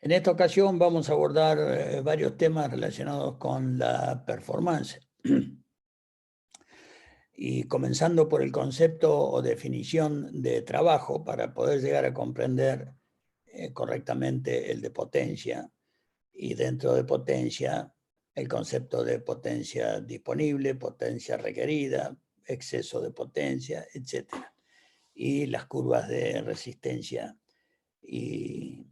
En esta ocasión vamos a abordar varios temas relacionados con la performance. Y comenzando por el concepto o definición de trabajo, para poder llegar a comprender correctamente el de potencia, y dentro de potencia el concepto de potencia disponible, potencia requerida, exceso de potencia, etc. Y las curvas de resistencia y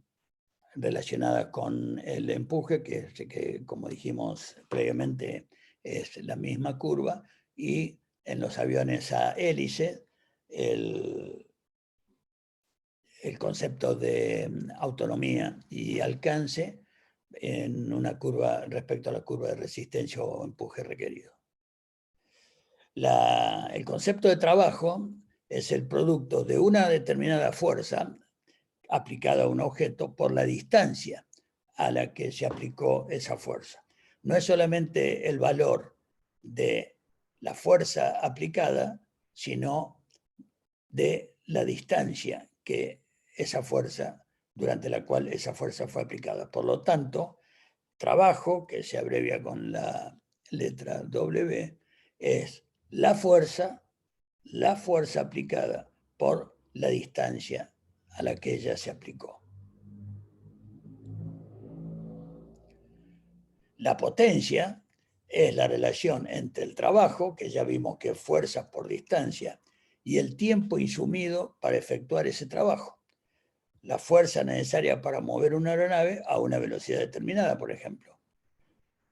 relacionadas con el empuje, que como dijimos previamente es la misma curva, y en los aviones a hélice el concepto de autonomía y alcance en una curva respecto a la curva de resistencia o empuje requerido. El concepto de trabajo es el producto de una determinada fuerza aplicada a un objeto por la distancia a la que se aplicó esa fuerza. No es solamente el valor de la fuerza aplicada, sino de la distancia que esa fuerza, durante la cual esa fuerza fue aplicada. Por lo tanto, trabajo, que se abrevia con la letra W, es la fuerza aplicada por la distancia a la que ella se aplicó. La potencia es la relación entre el trabajo, que ya vimos que es fuerza por distancia, y el tiempo insumido para efectuar ese trabajo. La fuerza necesaria para mover una aeronave a una velocidad determinada, por ejemplo.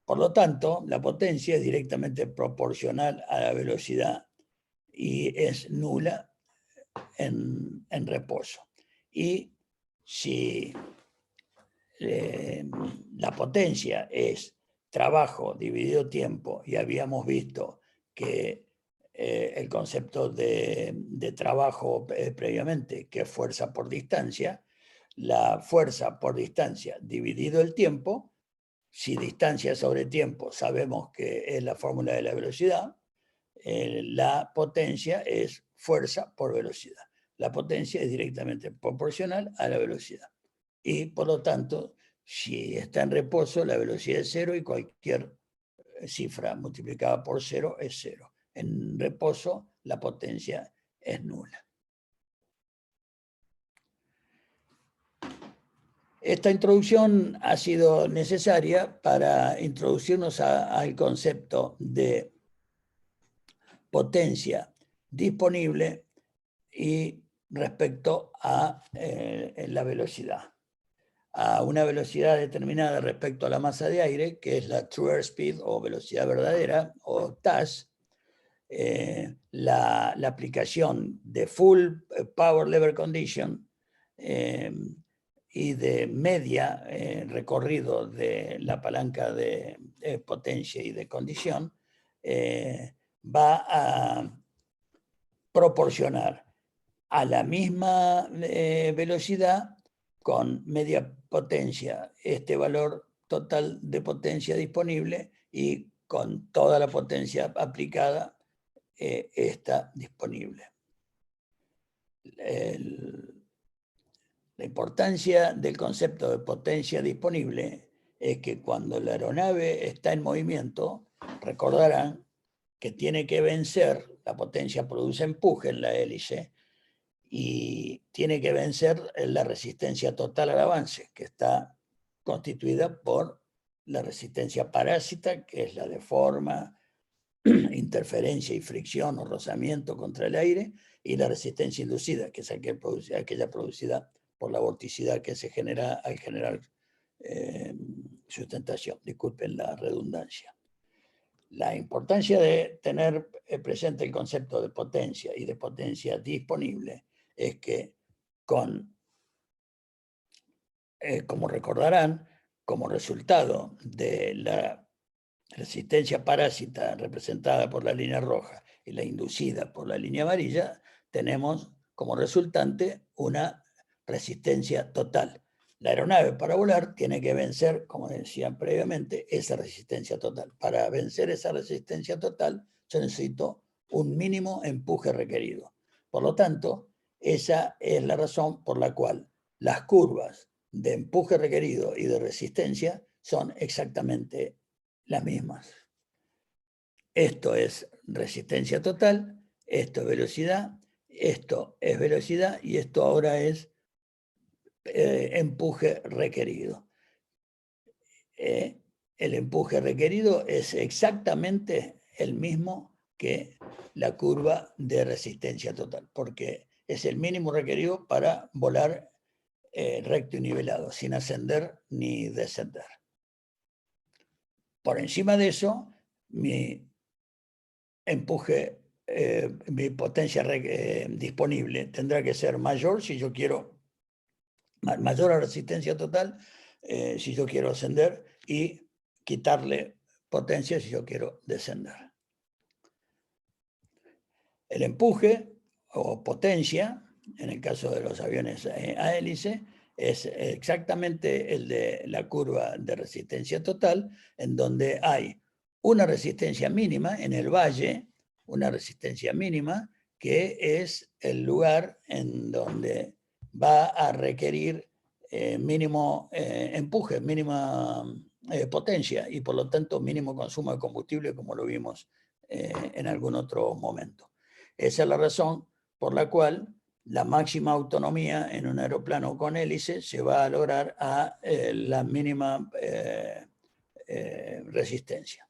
Por lo tanto, la potencia es directamente proporcional a la velocidad y es nula en reposo. Y si la potencia es trabajo dividido tiempo, y habíamos visto que el concepto de trabajo previamente, que es fuerza por distancia, la fuerza por distancia dividido el tiempo, si distancia sobre tiempo sabemos que es la fórmula de la velocidad, la potencia es fuerza por velocidad. La potencia es directamente proporcional a la velocidad. Y por lo tanto, si está en reposo, la velocidad es cero y cualquier cifra multiplicada por cero es cero. En reposo, la potencia es nula. Esta introducción ha sido necesaria para introducirnos al concepto de potencia disponible y respecto a la velocidad. A una velocidad determinada respecto a la masa de aire, que es la true airspeed o velocidad verdadera, o TAS, la aplicación de full power lever condition y de media recorrido de la palanca de potencia y de condición va a proporcionar a la misma velocidad con media potencia este valor total de potencia disponible, y con toda la potencia aplicada está disponible. La importancia del concepto de potencia disponible es que cuando la aeronave está en movimiento, recordarán que tiene que vencer, la potencia produce empuje en la hélice, y tiene que vencer la resistencia total al avance, que está constituida por la resistencia parásita, que es la de forma, interferencia y fricción o rozamiento contra el aire, y la resistencia inducida, que es aquella producida por la vorticidad que se genera al generar sustentación. Disculpen la redundancia. La importancia de tener presente el concepto de potencia y de potencia disponible es que como recordarán, como resultado de la resistencia parásita representada por la línea roja y la inducida por la línea amarilla, tenemos como resultante una resistencia total. La aeronave, para volar, tiene que vencer, como decían previamente, esa resistencia total. Para vencer esa resistencia total, yo necesito un mínimo empuje requerido. Por lo tanto, esa es la razón por la cual las curvas de empuje requerido y de resistencia son exactamente las mismas. Esto es resistencia total, esto es velocidad y esto ahora es empuje requerido. El empuje requerido es exactamente el mismo que la curva de resistencia total, porque es el mínimo requerido para volar recto y nivelado, sin ascender ni descender. Por encima de eso, mi empuje, mi potencia disponible tendrá que ser mayor si yo quiero, mayor a resistencia total, si yo quiero ascender, y quitarle potencia si yo quiero descender. El empuje o potencia, en el caso de los aviones a hélice, es exactamente el de la curva de resistencia total, en donde hay una resistencia mínima en el valle, una resistencia mínima, que es el lugar en donde va a requerir mínimo empuje, mínima potencia y por lo tanto mínimo consumo de combustible, como lo vimos en algún otro momento. Esa es la razón por la cual la máxima autonomía en un aeroplano con hélice se va a lograr a la mínima resistencia.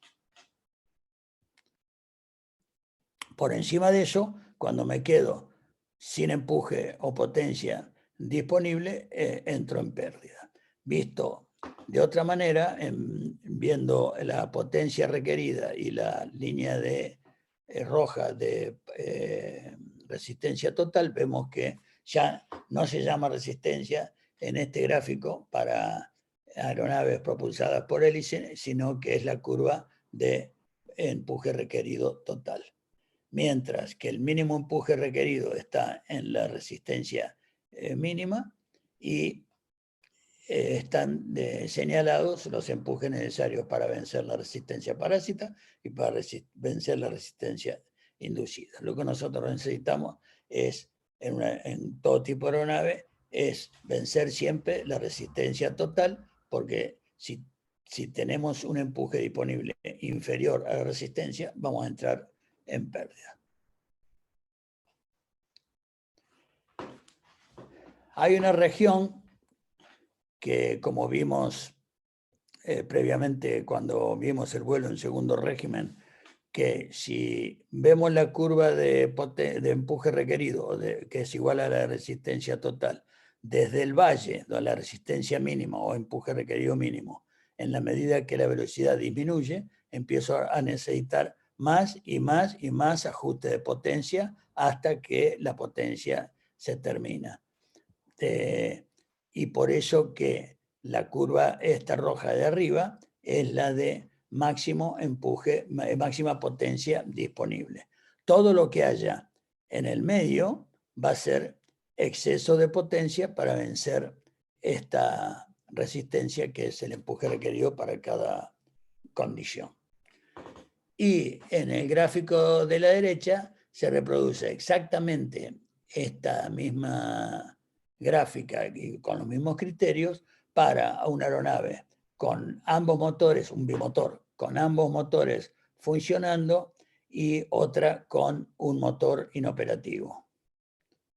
Por encima de eso, cuando me quedo sin empuje o potencia disponible, entro en pérdida. Visto de otra manera, viendo la potencia requerida y la línea de roja de resistencia total, vemos que ya no se llama resistencia en este gráfico para aeronaves propulsadas por hélice, sino que es la curva de empuje requerido total. Mientras que el mínimo empuje requerido está en la resistencia mínima y están señalados los empujes necesarios para vencer la resistencia parásita y para vencer la resistencia inducida. Lo que nosotros necesitamos es, en todo tipo de aeronave, es vencer siempre la resistencia total, porque si tenemos un empuje disponible inferior a la resistencia, vamos a entrar en pérdida. Hay una región que, como vimos previamente cuando vimos el vuelo en segundo régimen, que si vemos la curva de empuje requerido, que es igual a la resistencia total, desde el valle, de la resistencia mínima o empuje requerido mínimo, en la medida que la velocidad disminuye, empiezo a necesitar más y más y más ajuste de potencia hasta que la potencia se termina. Y por eso que la curva esta roja de arriba es la de máximo empuje, máxima potencia disponible. Todo lo que haya en el medio va a ser exceso de potencia para vencer esta resistencia, que es el empuje requerido para cada condición. Y en el gráfico de la derecha se reproduce exactamente esta misma gráfica y con los mismos criterios para una aeronave con ambos motores, un bimotor, con ambos motores funcionando y otra con un motor inoperativo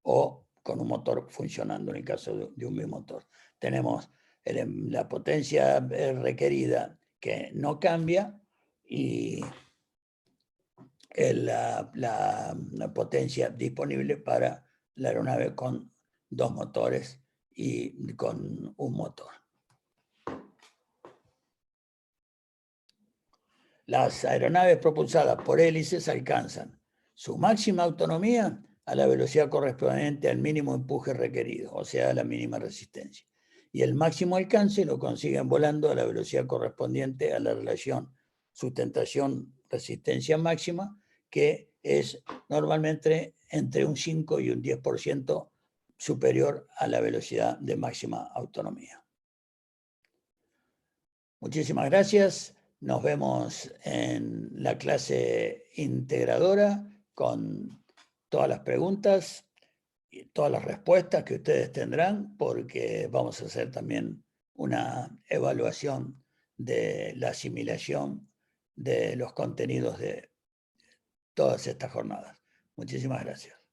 o con un motor funcionando en el caso de un bimotor. Tenemos la potencia requerida que no cambia y la potencia disponible para la aeronave con dos motores y con un motor. Las aeronaves propulsadas por hélices alcanzan su máxima autonomía a la velocidad correspondiente al mínimo empuje requerido, o sea, a la mínima resistencia. Y el máximo alcance lo consiguen volando a la velocidad correspondiente a la relación sustentación-resistencia máxima, que es normalmente entre un 5 y un 10% superior a la velocidad de máxima autonomía. Muchísimas gracias. Nos vemos en la clase integradora con todas las preguntas todas las respuestas que ustedes tendrán, porque vamos a hacer también una evaluación de la asimilación de los contenidos de todas estas jornadas. Muchísimas gracias.